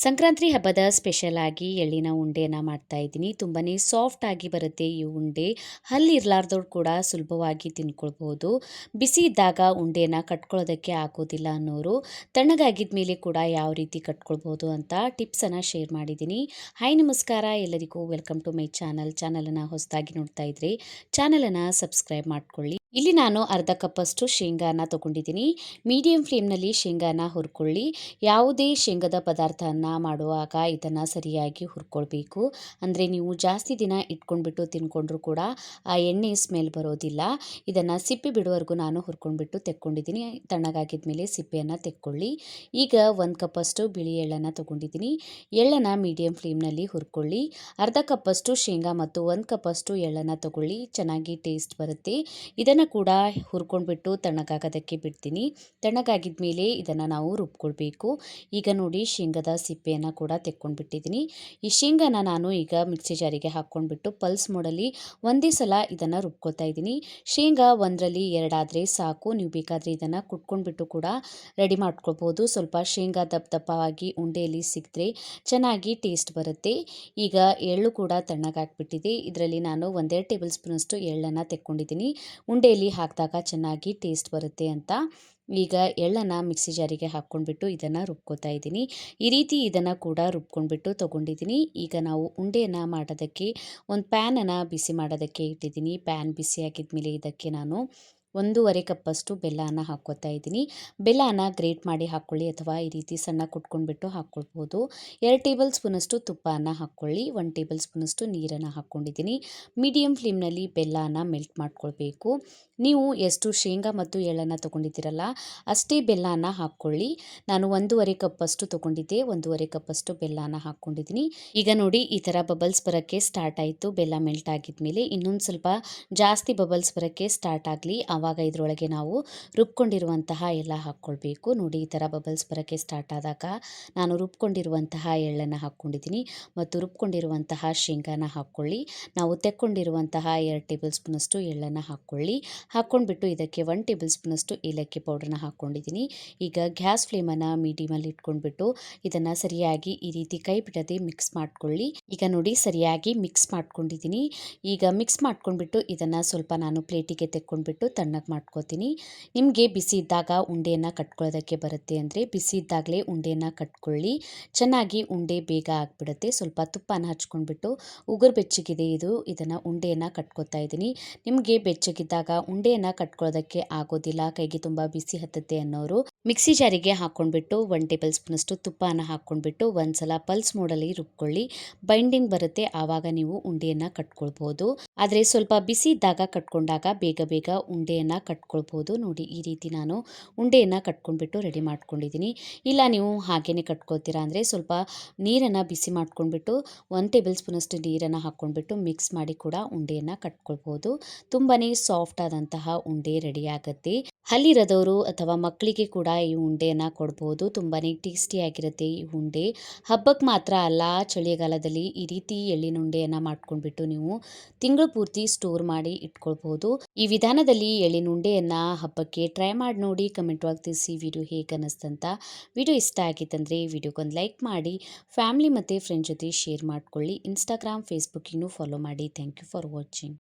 ಸಂಕ್ರಾಂತಿ ಹಬ್ಬದ ಸ್ಪೆಷಲ್ ಆಗಿ ಎಳ್ಳಿನ ಉಂಡೆನ ಮಾಡ್ತಾ ಇದ್ದೀನಿ. ತುಂಬಾನೇ ಸಾಫ್ಟ್ ಆಗಿ ಬರುತ್ತೆ ಈ ಉಂಡೆ. ಹಲ್ಲಿರ್ಲಾರ್ದವ್ರು ಕೂಡ ಸುಲಭವಾಗಿ ತಿನ್ಕೊಳ್ಬಹುದು. ಬಿಸಿ ಇದ್ದಾಗ ಉಂಡೆನ ಕಟ್ಕೊಳ್ಳೋದಕ್ಕೆ ಆಗೋದಿಲ್ಲ ಅನ್ನೋರು ತಣ್ಣಗಾಗಿದ ಮೇಲೆ ಕೂಡ ಯಾವ ರೀತಿ ಕಟ್ಕೊಳ್ಬಹುದು ಅಂತ ಟಿಪ್ಸನ್ನು ಶೇರ್ ಮಾಡಿದ್ದೀನಿ. ಹಾಯ್ ನಮಸ್ಕಾರ ಎಲ್ಲರಿಗೂ, ವೆಲ್ಕಮ್ ಟು ಮೈ ಚಾನಲನ್ನು ಹೊಸದಾಗಿ ನೋಡ್ತಾ ಇದ್ರೆ ಚಾನಲನ್ನು ಸಬ್ಸ್ಕ್ರೈಬ್ ಮಾಡ್ಕೊಳ್ಳಿ. ಇಲ್ಲಿ ನಾನು ಅರ್ಧ ಕಪ್ಪಷ್ಟು ಶೇಂಗಾನ ತಗೊಂಡಿದ್ದೀನಿ. ಮೀಡಿಯಂ ಫ್ಲೇಮ್ನಲ್ಲಿ ಶೇಂಗಾನ ಹುರ್ಕೊಳ್ಳಿ. ಯಾವುದೇ ಶೇಂಗಾದ ಪದಾರ್ಥನ ಮಾಡುವಾಗ ಇದನ್ನು ಸರಿಯಾಗಿ ಹುರ್ಕೊಳ್ಬೇಕು. ಅಂದರೆ ನೀವು ಜಾಸ್ತಿ ದಿನ ಇಟ್ಕೊಂಡ್ಬಿಟ್ಟು ತಿನ್ಕೊಂಡ್ರೂ ಕೂಡ ಆ ಎಣ್ಣೆ ಸ್ಮೆಲ್ ಬರೋದಿಲ್ಲ. ಇದನ್ನು ಸಿಪ್ಪೆ ಬಿಡುವವರೆಗೂ ನಾನು ಹುರ್ಕೊಂಡ್ಬಿಟ್ಟು ತೆಕ್ಕೊಂಡಿದ್ದೀನಿ. ತಣ್ಣಗಾಗಿದ ಮೇಲೆ ಸಿಪ್ಪೆಯನ್ನು ತೆಕ್ಕೊಳ್ಳಿ. ಈಗ 1 ಕಪ್ಪಷ್ಟು ಬಿಳಿ ಎಳ್ಳನ್ನು ತಗೊಂಡಿದ್ದೀನಿ. ಎಳ್ಳನ್ನು ಮೀಡಿಯಂ ಫ್ಲೇಮ್ನಲ್ಲಿ ಹುರ್ಕೊಳ್ಳಿ. ಅರ್ಧ ಕಪ್ಪಷ್ಟು ಶೇಂಗಾ ಮತ್ತು 1 ಕಪ್ಪಷ್ಟು ಎಳ್ಳನ್ನು ತಗೊಳ್ಳಿ. ಚೆನ್ನಾಗಿ ಟೇಸ್ಟ್ ಬರುತ್ತೆ. ಇದನ್ನು ಕೂಡ ಹುರ್ಕೊಂಡ್ಬಿಟ್ಟು ತಣ್ಣಗಾಗೋದಕ್ಕೆ ಬಿಡ್ತೀನಿ. ತಣ್ಣಗಾಗಿದ ಮೇಲೆ ಇದನ್ನು ನಾವು ರುಬ್ಕೊಳ್ಬೇಕು. ಈಗ ನೋಡಿ ಶೇಂಗಾದ ಸಿಪ್ಪೆಯನ್ನು ಕೂಡ ತೆಕ್ಕೊಂಡ್ಬಿಟ್ಟಿದ್ದೀನಿ. ಈ ಶೇಂಗಾನ ನಾನು ಈಗ ಮಿಕ್ಸಿ ಜಾರಿಗೆ ಹಾಕ್ಕೊಂಡ್ಬಿಟ್ಟು ಪಲ್ಸ್ ಮೋಡಲ್ಲಿ ಒಂದೇ ಸಲ ಇದನ್ನು ರುಬ್ಕೊಳ್ತಾ ಇದ್ದೀನಿ. ಶೇಂಗಾ 1ರಲ್ಲಿ 2 ಆದರೆ ಸಾಕು. ನೀವು ಬೇಕಾದರೆ ಇದನ್ನು ಕುಟ್ಕೊಂಡ್ಬಿಟ್ಟು ಕೂಡ ರೆಡಿ ಮಾಡ್ಕೊಳ್ಬೋದು. ಸ್ವಲ್ಪ ಶೇಂಗಾ ದಪ್ಪ ದಪ್ಪವಾಗಿ ಉಂಡೆಯಲ್ಲಿ ಸಿಕ್ಕಿದ್ರೆ ಚೆನ್ನಾಗಿ ಟೇಸ್ಟ್ ಬರುತ್ತೆ. ಈಗ ಎಳ್ಳು ಕೂಡ ತಣ್ಣಗಾಗ್ಬಿಟ್ಟಿದೆ. ಇದರಲ್ಲಿ ನಾನು 1-2 ಟೇಬಲ್ ಸ್ಪೂನಷ್ಟು ಎಳ್ಳನ್ನು ತೆಕ್ಕೊಂಡಿದ್ದೀನಿ. ಉಂಡೆಯಲ್ಲಿ ಹಾಕಿದಾಗ ಚೆನ್ನಾಗಿ ಟೇಸ್ಟ್ ಬರುತ್ತೆ ಅಂತ. ಈಗ ಎಳ್ಳನ್ನು ಮಿಕ್ಸಿ ಜಾರಿಗೆ ಹಾಕ್ಕೊಂಡ್ಬಿಟ್ಟು ಇದನ್ನು ರುಬ್ಕೋತಾ ಇದ್ದೀನಿ. ಈ ರೀತಿ ಇದನ್ನು ಕೂಡ ರುಬ್ಕೊಂಡ್ಬಿಟ್ಟು ತೊಗೊಂಡಿದ್ದೀನಿ. ಈಗ ನಾವು ಉಂಡೆಯನ್ನು ಮಾಡೋದಕ್ಕೆ ಒಂದು ಪ್ಯಾನನ್ನು ಬಿಸಿ ಮಾಡೋದಕ್ಕೆ ಇಟ್ಟಿದ್ದೀನಿ. ಪ್ಯಾನ್ ಬಿಸಿ ಆಗಿದ್ಮೇಲೆ ಇದಕ್ಕೆ ನಾನು 1.5 ಕಪ್ಪಷ್ಟು ಬೆಲ್ಲನ ಹಾಕ್ಕೋತಾ ಇದ್ದೀನಿ. ಬೆಲ್ಲನ ಗ್ರೇಟ್ ಮಾಡಿ ಹಾಕ್ಕೊಳ್ಳಿ ಅಥವಾ ಈ ರೀತಿ ಸಣ್ಣ ಕುಟ್ಕೊಂಡ್ಬಿಟ್ಟು ಹಾಕ್ಕೊಳ್ಬೋದು. 2 ಟೇಬಲ್ ಸ್ಪೂನಷ್ಟು ತುಪ್ಪನ ಹಾಕ್ಕೊಳ್ಳಿ. 1 ಟೇಬಲ್ ಸ್ಪೂನಷ್ಟು ನೀರನ್ನು ಹಾಕ್ಕೊಂಡಿದ್ದೀನಿ. ಮೀಡಿಯಂ ಫ್ಲೇಮ್ನಲ್ಲಿ ಬೆಲ್ಲನ ಮೆಲ್ಟ್ ಮಾಡ್ಕೊಳ್ಬೇಕು. ನೀವು ಎಷ್ಟು ಶೇಂಗಾ ಮತ್ತು ಎಳ್ಳನ್ನು ತೊಗೊಂಡಿದ್ದೀರಲ್ಲ ಅಷ್ಟೇ ಬೆಲ್ಲನ ಹಾಕ್ಕೊಳ್ಳಿ. ನಾನು 1.5 ಕಪ್ಪಷ್ಟು ತೊಗೊಂಡಿದ್ದೆ. 1.5 ಕಪ್ಪಷ್ಟು ಬೆಲ್ಲನ ಹಾಕ್ಕೊಂಡಿದ್ದೀನಿ. ಈಗ ನೋಡಿ ಈ ಥರ ಬಬಲ್ಸ್ ಬರೋಕ್ಕೆ ಸ್ಟಾರ್ಟ್ ಆಯಿತು. ಬೆಲ್ಲ ಮೆಲ್ಟ್ ಆಗಿದ್ಮೇಲೆ ಇನ್ನೊಂದು ಸ್ವಲ್ಪ ಜಾಸ್ತಿ ಬಬಲ್ಸ್ ಬರೋಕ್ಕೆ ಸ್ಟಾರ್ಟ್ ಆಗಲಿ. ಆವಾಗ ಇದರೊಳಗೆ ನಾವು ರುಬ್ಕೊಂಡಿರುವಂತಹ ಎಲ್ಲ ಹಾಕ್ಕೊಳ್ಬೇಕು. ನೋಡಿ ಈ ಥರ ಬಬಲ್ಸ್ ಬರೋಕ್ಕೆ ಸ್ಟಾರ್ಟ್ ಆದಾಗ ನಾನು ರುಬ್ಕೊಂಡಿರುವಂತಹ ಎಳ್ಳನ್ನು ಹಾಕ್ಕೊಂಡಿದ್ದೀನಿ ಮತ್ತು ರುಬ್ಕೊಂಡಿರುವಂತಹ ಶೇಂಗಾನ ಹಾಕ್ಕೊಳ್ಳಿ. ನಾವು ತೆಕ್ಕೊಂಡಿರುವಂತಹ 2 ಟೇಬಲ್ ಸ್ಪೂನಷ್ಟು ಎಳ್ಳನ್ನು ಹಾಕ್ಕೊಂಡ್ಬಿಟ್ಟು ಇದಕ್ಕೆ 1 ಟೇಬಲ್ ಸ್ಪೂನಷ್ಟು ಏಲಕ್ಕಿ ಪೌಡ್ರನ್ನ ಹಾಕ್ಕೊಂಡಿದ್ದೀನಿ. ಈಗ ಗ್ಯಾಸ್ ಫ್ಲೇಮನ್ನು ಮೀಡಿಯಮಲ್ಲಿ ಇಟ್ಕೊಂಡ್ಬಿಟ್ಟು ಇದನ್ನು ಸರಿಯಾಗಿ ಈ ರೀತಿ ಕೈ ಬಿಡದೆ ಮಿಕ್ಸ್ ಮಾಡ್ಕೊಳ್ಳಿ. ಈಗ ನೋಡಿ ಸರಿಯಾಗಿ ಮಿಕ್ಸ್ ಮಾಡ್ಕೊಂಡಿದ್ದೀನಿ. ಈಗ ಮಿಕ್ಸ್ ಮಾಡ್ಕೊಂಡ್ಬಿಟ್ಟು ಇದನ್ನು ಸ್ವಲ್ಪ ನಾನು ಪ್ಲೇಟಿಗೆ ತೆಕ್ಕೊಂಡ್ಬಿಟ್ಟು ತಣ್ಣಗೆ ಮಾಡ್ಕೋತೀನಿ. ನಿಮಗೆ ಬಿಸಿ ಇದ್ದಾಗ ಉಂಡೆಯನ್ನು ಕಟ್ಕೊಳ್ಳೋದಕ್ಕೆ ಬರುತ್ತೆ ಅಂದರೆ ಬಿಸಿ ಇದ್ದಾಗಲೇ ಉಂಡೆಯನ್ನು ಕಟ್ಕೊಳ್ಳಿ. ಚೆನ್ನಾಗಿ ಉಂಡೆ ಬೇಗ ಆಗಿಬಿಡುತ್ತೆ. ಸ್ವಲ್ಪ ತುಪ್ಪನ ಹಚ್ಕೊಂಡ್ಬಿಟ್ಟು ಉಗುರು ಬೆಚ್ಚಗಿದೆ ಇದನ್ನು ಉಂಡೆಯನ್ನು ಕಟ್ಕೋತಾ ಇದ್ದೀನಿ. ನಿಮಗೆ ಬೆಚ್ಚಗಿದ್ದಾಗ ಉಂಡೆಯನ್ನು ಕಟ್ಕೊಳ್ಳೋದಕ್ಕೆ ಆಗೋದಿಲ್ಲ, ಕೈಗೆ ತುಂಬ ಬಿಸಿ ಹತ್ತುತ್ತೆ ಅನ್ನೋರು ಮಿಕ್ಸಿ ಜಾರಿಗೆ ಹಾಕ್ಕೊಂಡ್ಬಿಟ್ಟು 1 ಟೇಬಲ್ ಸ್ಪೂನಷ್ಟು ತುಪ್ಪನ ಹಾಕ್ಕೊಂಡ್ಬಿಟ್ಟು ಒಂದ್ಸಲ ಪಲ್ಸ್ ಮೋಡಲ್ಲಿ ರುಬ್ಕೊಳ್ಳಿ. ಬೈಂಡಿಂಗ್ ಬರುತ್ತೆ, ಆವಾಗ ನೀವು ಉಂಡೆಯನ್ನು ಕಟ್ಕೊಳ್ಬೋದು. ಆದರೆ ಸ್ವಲ್ಪ ಬಿಸಿ ಇದ್ದಾಗ ಕಟ್ಕೊಂಡಾಗ ಬೇಗ ಬೇಗ ಉಂಡೆಯನ್ನು ಕಟ್ಕೊಳ್ಬೋದು. ನೋಡಿ ಈ ರೀತಿ ನಾನು ಉಂಡೆಯನ್ನು ಕಟ್ಕೊಂಡ್ಬಿಟ್ಟು ರೆಡಿ ಮಾಡ್ಕೊಂಡಿದ್ದೀನಿ. ಇಲ್ಲ ನೀವು ಹಾಗೇನೆ ಕಟ್ಕೊಳ್ತೀರಾ ಅಂದರೆ ಸ್ವಲ್ಪ ನೀರನ್ನು ಬಿಸಿ ಮಾಡ್ಕೊಂಡ್ಬಿಟ್ಟು 1 ಟೇಬಲ್ ಸ್ಪೂನಷ್ಟು ನೀರನ್ನು ಹಾಕ್ಕೊಂಡ್ಬಿಟ್ಟು ಮಿಕ್ಸ್ ಮಾಡಿ ಕೂಡ ಉಂಡೆಯನ್ನು ಕಟ್ಕೊಳ್ಬೋದು. ತುಂಬಾ ಸಾಫ್ಟ್ ಆದಂತಹ ಉಂಡೆ ರೆಡಿ ಆಗುತ್ತೆ. ಹಲ್ಲಿರದವರು ಅಥವಾ ಮಕ್ಕಳಿಗೆ ಕೂಡ ಈ ಉಂಡೆಯನ್ನು ಕೊಡ್ಬೋದು. ತುಂಬಾ ಟೇಸ್ಟಿಯಾಗಿರುತ್ತೆ ಈ ಉಂಡೆ. ಹಬ್ಬಕ್ಕೆ ಮಾತ್ರ ಅಲ್ಲ, ಚಳಿಗಾಲದಲ್ಲಿ ಈ ರೀತಿ ಎಳ್ಳಿನ ಉಂಡೆಯನ್ನು ಮಾಡ್ಕೊಂಡ್ಬಿಟ್ಟು ನೀವು ತಿಂಗಳು ಪೂರ್ತಿ ಸ್ಟೋರ್ ಮಾಡಿ ಇಟ್ಕೊಳ್ಬೋದು. ಈ ವಿಧಾನದಲ್ಲಿ ಎಳ್ಳಿನ ಉಂಡೆಯನ್ನು ಹಬ್ಬಕ್ಕೆ ಟ್ರೈ ಮಾಡಿ ನೋಡಿ. ಕಮೆಂಟ್ ಒಳಗೆ ತಿಳಿಸಿ ವಿಡಿಯೋ ಹೇಗೆ ಅನ್ನಿಸ್ತಂತ. ವಿಡಿಯೋ ಇಷ್ಟ ಆಗಿತ್ತಂದರೆ ವಿಡಿಯೋಗೊಂದು ಲೈಕ್ ಮಾಡಿ, ಫ್ಯಾಮಿಲಿ ಮತ್ತು ಫ್ರೆಂಡ್ ಜೊತೆ ಶೇರ್ ಮಾಡ್ಕೊಳ್ಳಿ. ಇನ್ಸ್ಟಾಗ್ರಾಮ್ ಫೇಸ್ಬುಕ್ಕಿಗೂ ಫಾಲೋ ಮಾಡಿ. Thank you for watching.